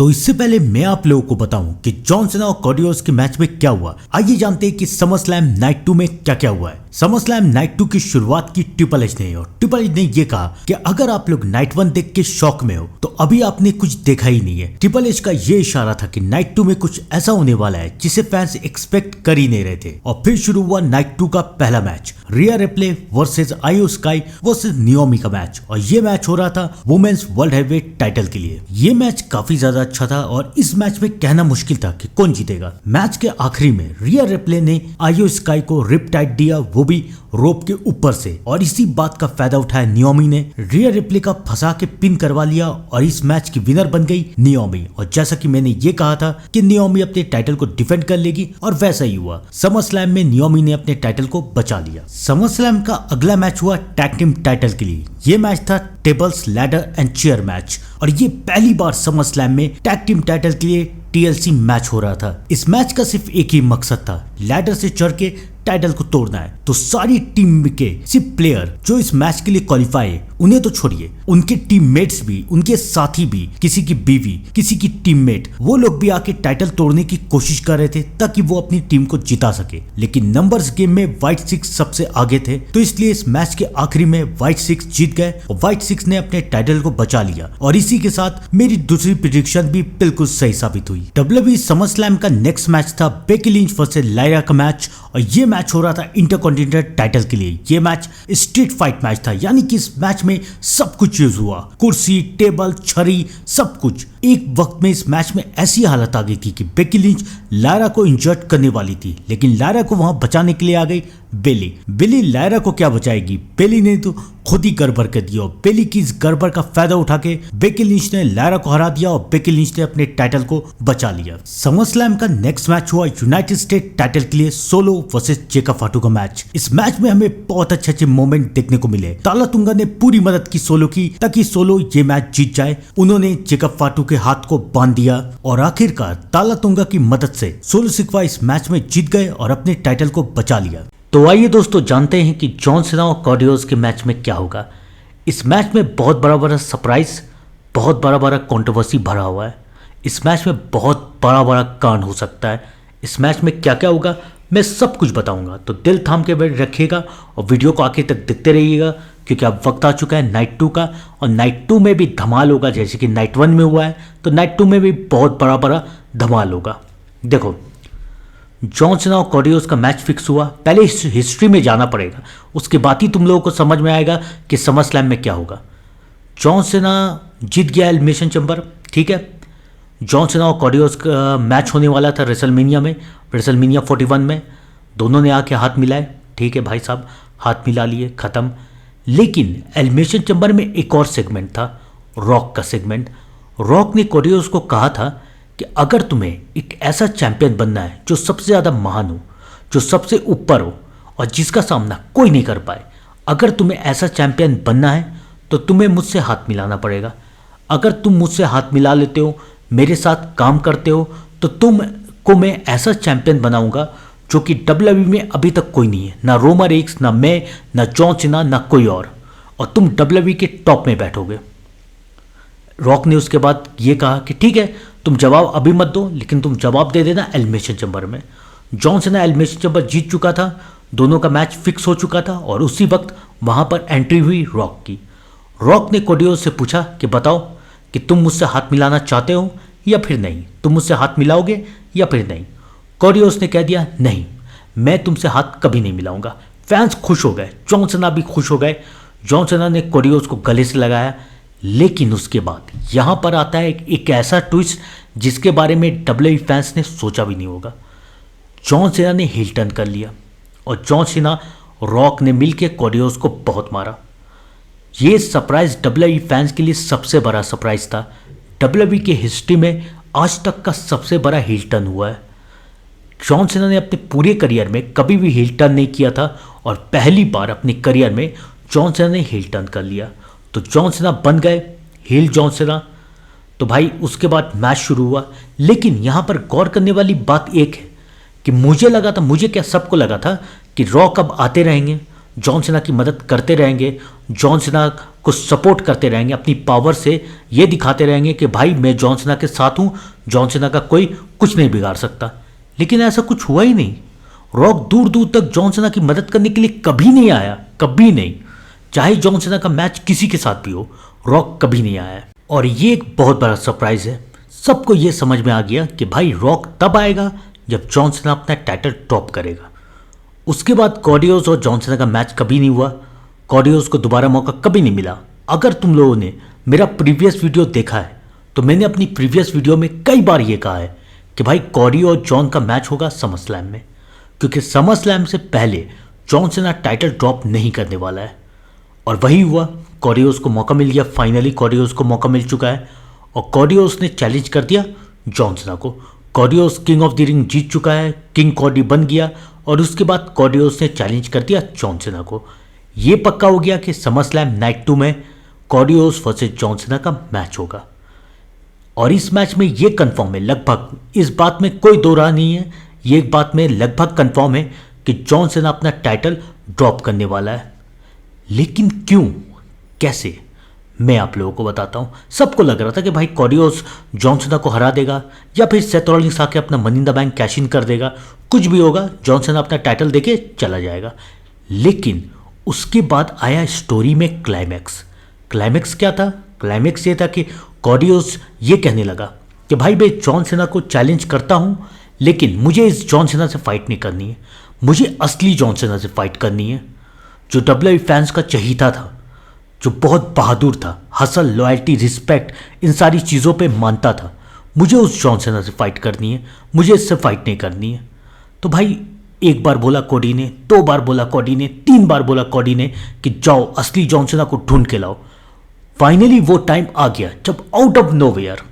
तो इससे पहले मैं आप लोगों को बताऊं कि जॉन सीना और कोडी रोड्स के मैच में क्या हुआ। आइए जानते हैं कि समरस्लैम नाइट 2 में क्या क्या हुआ है। समरस्लैम नाइट 2 की शुरुआत की ट्रिपल एच ने, और ट्रिपल एच ने ये कहा कि अगर आप लोग नाइट 1 देख के शॉक में हो तो अभी आपने कुछ देखा ही नहीं है। ट्रिपल एच का ये इशारा था कि नाइट 2 में कुछ ऐसा होने वाला है जिसे फैंस एक्सपेक्ट कर ही नहीं रहे थे। और फिर शुरू हुआ नाइट 2 का पहला मैच, रिया रिप्ले वर्सेस आयो स्काई वर्सेस नियोमी का मैच। और ये मैच हो रहा था वुमेन्स वर्ल्ड हैवीवेट टाइटल के लिए। ये मैच काफी ज्यादा अच्छा था और इस मैच में कहना मुश्किल था कि कौन जीतेगा। मैच के आखिरी में रिया रिप्ले ने आयो स्काई को रिप टाइट दिया, वो भी रोप के ऊपर से, और इसी बात का फायदा उठाया नियोमी ने। रिया रिप्ले का फंसा के पिन करवा लिया और इस मैच की विनर बन गई नियोमी। और जैसा कि मैंने ये कहा था कि नियोमी अपने टाइटल को डिफेंड कर लेगी, और वैसा ही हुआ। समरस्लैम में नियोमी ने अपने टाइटल को बचा लिया। समरस्लैम का अगला मैच हुआ टैग टीम टाइटल के लिए। ये मैच था tables ladder and chair match, और ये पहली बार समरस्लैम में टैग टीम टाइटल के लिए टीएलसी मैच हो रहा था। इस मैच का सिर्फ एक ही मकसद था, लैडर से चढ़ के टाइटल को तोड़ना है। तो सारी टीम के सिर्फ प्लेयर जो इस मैच के लिए क्वालिफाई है, उन्हें तो छोड़िए, उनके टीममेट्स भी, उनके साथी भी, किसी की बीवी, किसी की टीममेट, वो लोग भी आके टाइटल तोड़ने की कोशिश कर रहे थे ताकि वो अपनी टीम को जिता सके। लेकिन नंबर्स गेम में व्हाइट सिक्स सबसे आगे थे, तो इसलिए इस मैच के आखिरी में व्हाइट सिक्स जीत गए और व्हाइट सिक्स ने अपने टाइटल को बचा लिया। और इसी के साथ मेरी दूसरी प्रेडिक्शन भी बिल्कुल सही साबित हुई। डब्ल्यूडब्ल्यूई समरस्लैम का नेक्स्ट मैच था बेकी लिंच वर्सेस लायरा का मैच, और ये मैच हो रहा था इंटरकॉन्टिनेंटल टाइटल के लिए। ये मैच स्ट्रीट फाइट मैच था, यानी कि इस मैच में सब कुछ यूज हुआ, कुर्सी, टेबल, छड़ी, सब कुछ। एक वक्त में इस मैच में ऐसी हालत आ गई थी कि बेकी लिंच लायरा को इंजर्ड करने वाली थी, लेकिन लायरा को वहां बचाने के लिए आ गई बेली लायरा को क्या बचाएगी। बेली ने तो खुद ही गड़बड़ कर दिया, और बेली की इस गड़बड़ का फायदा उठा के बेकी लिंच ने लायरा को हरा दिया और बेकी लिंच ने अपने टाइटल को बचा लिया। समरस्लैम का नेक्स्ट मैच हुआ यूनाइटेड स्टेट टाइटल के लिए सोलो वर्सेस जेका फाटू का मैच। इस मैच में हमें बहुत अच्छे मोमेंट देखने को मिले। ताला तुंगा ने पूरी मदद की सोलो की ताकि सोलो ये मैच जीत जाए। उन्होंने जेका फाटू के हाथ को बांध दिया और आखिरकार ताला तुंगा की मदद से सोलो सिक्वा इस मैच में जीत गए और अपने टाइटल को बचा लिया। तो आइए दोस्तों जानते हैं कि जॉन सीना और कोडी रोड्स के मैच में क्या होगा। इस मैच में बहुत बड़ा सरप्राइज, बहुत बड़ा कंट्रोवर्सी भरा हुआ है। इस मैच में बहुत बड़ा कांड हो सकता है। इस मैच में क्या क्या होगा मैं सब कुछ बताऊंगा, तो दिल थाम के बैठ रखिएगा और वीडियो को आखिर तक देखते रहिएगा, क्योंकि अब वक्त आ चुका है नाइट 2 का। और नाइट 2 में भी धमाल होगा, जैसे कि नाइट 1 में हुआ है, तो नाइट 2 में भी बहुत बड़ा धमाल होगा। देखो, जॉन सीना और कोडी रोड्स का मैच फिक्स हुआ। पहले हिस्ट्री में जाना पड़ेगा, उसके बाद ही तुम लोगों को समझ में आएगा कि समरस्लैम में क्या होगा। जॉन सीना जीत गया एलिमिनेशन चैम्बर, ठीक है। जॉन सीना और कोडी रोड्स का मैच होने वाला था रेसलमेनिया में, रेसलमेनिया 41 में। दोनों ने आके हाथ मिलाए, ठीक है भाई साहब, हाथ मिला लिए, खत्म। लेकिन एलिमिनेशन चैम्बर में एक और सेगमेंट था, रॉक का सेगमेंट। रॉक ने कोडी रोड्स को कहा था कि अगर तुम्हें एक ऐसा चैंपियन बनना है जो सबसे ज़्यादा महान हो, जो सबसे ऊपर हो और जिसका सामना कोई नहीं कर पाए, अगर तुम्हें ऐसा चैंपियन बनना है तो तुम्हें मुझसे हाथ मिलाना पड़ेगा। अगर तुम मुझसे हाथ मिला लेते हो, मेरे साथ काम करते हो, तो तुमको मैं ऐसा चैंपियन बनाऊंगा जो कि डब्ल्यूडब्ल्यूई में अभी तक कोई नहीं है, ना रोमन रेंस, ना मैं, ना जॉन सीना, ना कोई और तुम डब्ल्यूडब्ल्यूई के टॉप में बैठोगे। रॉक ने उसके बाद ये कहा कि ठीक है, तुम जवाब अभी मत दो, लेकिन तुम जवाब दे देना एलिमिनेशन चैम्बर में। जॉन सीना एलिमिनेशन चैम्बर जीत चुका था, दोनों का मैच फिक्स हो चुका था, और उसी वक्त वहां पर एंट्री हुई रॉक की। रॉक ने कोडी रोड्स से पूछा कि बताओ कि तुम मुझसे हाथ मिलाना चाहते हो या फिर नहीं, तुम मुझसे हाथ मिलाओगे या फिर नहीं। कोडी रोड्स ने कह दिया नहीं, मैं तुमसे हाथ कभी नहीं मिलाऊंगा। फैंस खुश हो गए, जॉन सीना भी खुश हो गए। जॉन सीना ने कोडी रोड्स को गले से लगाया। लेकिन उसके बाद यहां पर आता है एक ऐसा ट्विस्ट जिसके बारे में डब्ल्यूडब्ल्यूई फैंस ने सोचा भी नहीं होगा। जॉन सीना ने हील टर्न कर लिया और जॉन सीना, रॉक ने मिलकर कोडी रोड्स को बहुत मारा। ये सरप्राइज डब्ल्यूडब्ल्यूई फैंस के लिए सबसे बड़ा सरप्राइज था। डब्ल्यूडब्ल्यूई के हिस्ट्री में आज तक का सबसे बड़ा हील टर्न हुआ है। जॉन सीना ने अपने पूरे करियर में कभी भी हील टर्न नहीं किया था, और पहली बार अपने करियर में जॉन सीना ने हील टर्न कर लिया। तो जॉन सीना बन गए हील जॉन सीना। तो भाई उसके बाद मैच शुरू हुआ। लेकिन यहाँ पर गौर करने वाली बात एक है कि मुझे क्या सबको लगा था कि रॉक अब आते रहेंगे, जॉन सीना की मदद करते रहेंगे, जॉन सीना को सपोर्ट करते रहेंगे, अपनी पावर से ये दिखाते रहेंगे कि भाई मैं जॉन सीना के साथ हूँ, जॉन सीना का कोई कुछ नहीं बिगाड़ सकता। लेकिन ऐसा कुछ हुआ ही नहीं। रॉक दूर दूर तक जॉन सीना की मदद करने के लिए कभी नहीं आया, कभी नहीं। चाहे जॉन सीना का मैच किसी के साथ भी हो, रॉक कभी नहीं आया। और ये एक बहुत बड़ा सरप्राइज है। सबको ये समझ में आ गया कि भाई रॉक तब आएगा जब जॉन सीना अपना टाइटल ड्रॉप करेगा। उसके बाद कॉडियोस और जॉन सीना का मैच कभी नहीं हुआ। कॉडियोस को दोबारा मौका कभी नहीं मिला। अगर तुम लोगों ने मेरा प्रीवियस वीडियो देखा है तो मैंने अपनी प्रीवियस वीडियो में कई बार ये कहा है कि भाई कॉडी और जॉन का मैच होगा समर स्लैम में, क्योंकि समर स्लैम से पहले जॉन सीना टाइटल ड्रॉप नहीं करने वाला है। और वही हुआ, कॉडियोस को मौका मिल गया। फाइनली कॉडियोस को मौका मिल चुका है और कॉडियोस ने चैलेंज कर दिया जॉन सीना को। कॉडियोस किंग ऑफ द रिंग जीत चुका है, किंग कॉडी बन गया। और उसके बाद कॉडियोस ने चैलेंज कर दिया जॉन सीना को। ये पक्का हो गया कि समर स्लैम नाइट 2 में कॉडियोस वर्सेस जॉन सीना का मैच होगा। और इस मैच में ये कंफर्म है, लगभग इस बात में कोई दो राह नहीं है, ये एक बात में लगभग कंफर्म है कि जॉन सीना अपना टाइटल ड्रॉप करने वाला है। लेकिन क्यों, कैसे, मैं आप लोगों को बताता हूं। सबको लग रहा था कि भाई कॉडियोस जॉन सीना को हरा देगा या फिर सेथ रॉलिंस आके अपना money in the bank cash in कर देगा, कुछ भी होगा, जॉन सीना अपना टाइटल देके चला जाएगा। लेकिन उसके बाद आया स्टोरी में क्लाइमैक्स। क्लाइमैक्स क्या था? क्लाइमैक्स ये था कि कॉडियोस ये कहने लगा कि भाई मैं जॉन सीना को चैलेंज करता हूं, लेकिन मुझे इस जॉन सीना से फाइट नहीं करनी है, मुझे असली जॉन सीना से फाइट करनी है, जो WWE फैंस का चहीता था, जो बहुत बहादुर था, हसल, लॉयल्टी, रिस्पेक्ट, इन सारी चीज़ों पे मानता था। मुझे उस जॉन सीना से फाइट करनी है, मुझे इससे फाइट नहीं करनी है। तो भाई एक बार बोला कॉडी ने, 2 बार बोला कॉडी ने, 3 बार बोला कॉडी ने कि जाओ असली जॉन सीना को ढूंढ के लाओ। फाइनली वो टाइम आ गया जब आउट ऑफ नोवेयर,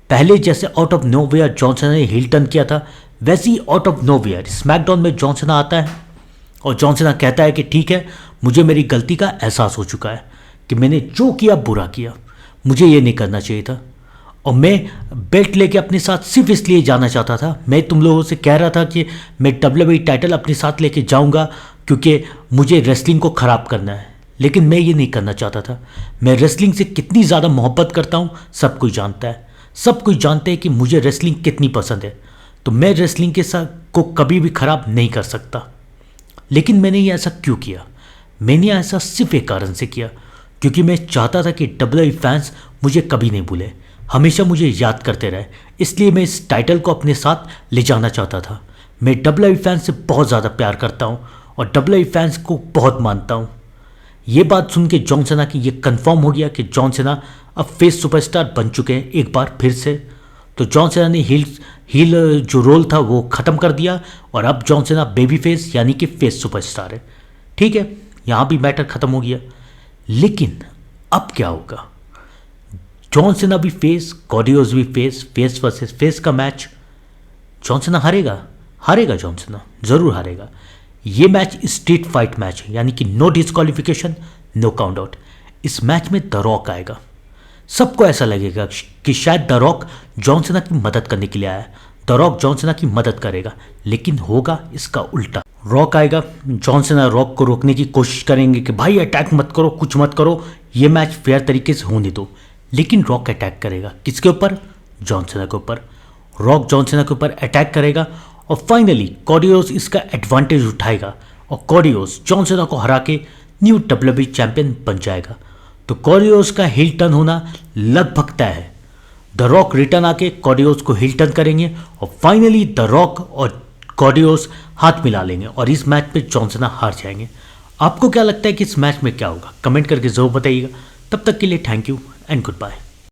पहले जैसे out of nowhere John Cena ने हील टर्न किया था, वैसे ही आउट ऑफ नोवेयर स्मैकडाउन में जॉन सीना आता है और जॉन सीना कहता है कि ठीक है, मुझे मेरी गलती का एहसास हो चुका है कि मैंने जो किया बुरा किया, मुझे ये नहीं करना चाहिए था। और मैं बेल्ट लेके अपने साथ सिर्फ इसलिए जाना चाहता था, मैं तुम लोगों से कह रहा था कि मैं WWE टाइटल अपने साथ लेके जाऊंगा क्योंकि मुझे रेसलिंग को ख़राब करना है, लेकिन मैं ये नहीं करना चाहता था। मैं रेसलिंग से कितनी ज़्यादा मोहब्बत करता हूँ सब कोई जानता है, सब कोई जानते हैं कि मुझे रेसलिंग कितनी पसंद है, तो मैं रेसलिंग के साथ को कभी भी ख़राब नहीं कर सकता। लेकिन मैंने ये ऐसा क्यों किया? मैंने ऐसा सिर्फ एक कारण से किया, क्योंकि मैं चाहता था कि WWE फैंस मुझे कभी नहीं भूले, हमेशा मुझे याद करते रहे। इसलिए मैं इस टाइटल को अपने साथ ले जाना चाहता था। मैं WWE फैंस से बहुत ज़्यादा प्यार करता हूँ और WWE फैंस को बहुत मानता हूँ। ये बात सुन के जॉन सीना की ये कंफर्म हो गया कि जॉन सीना अब फेस सुपरस्टार बन चुके हैं एक बार फिर से। तो जॉन सीना ने हील जो रोल था वो ख़त्म कर दिया और अब जॉन सीना बेबी फेस यानी कि फेस सुपरस्टार है। ठीक है, यहाँ भी मैटर ख़त्म हो गया। लेकिन अब क्या होगा? जॉन सीना भी फेस, कॉडियोस भी फेस, फेस वर्सेस फेस का मैच। जॉन सीना हारेगा, हारेगा जॉन सीना, ज़रूर हारेगा। ये मैच स्ट्रीट फाइट मैच है, यानी कि no disqualification, no count out. इस मैच में द रॉक आएगा। सबको ऐसा लगेगा कि शायद द रॉक जॉन सीना की मदद करने के लिए आया है, द रॉक जॉन सीना की मदद करेगा, लेकिन होगा इसका उल्टा। रॉक आएगा, जॉन सीना रॉक को रोकने की कोशिश करेंगे कि भाई अटैक मत करो, कुछ मत करो, ये मैच फेयर तरीके से होने दो। लेकिन रॉक अटैक करेगा किसके ऊपर? जॉन सीना के ऊपर। रॉक जॉन सीना के ऊपर अटैक करेगा और फाइनली कॉडियोस इसका एडवांटेज उठाएगा और कॉडियोस जॉन सीना को हरा के न्यू WWE चैंपियन बन जाएगा। तो कॉडियोस का हिल टर्न होना लगभग तय है। द रॉक रिटर्न आके कॉडियोस को हिल टर्न करेंगे और फाइनली द रॉक और कॉडियोस हाथ मिला लेंगे और इस मैच में जॉन सीना हार जाएंगे। आपको क्या लगता है कि इस मैच में क्या होगा? कमेंट करके जरूर बताइएगा। तब तक के लिए thank you and good bye.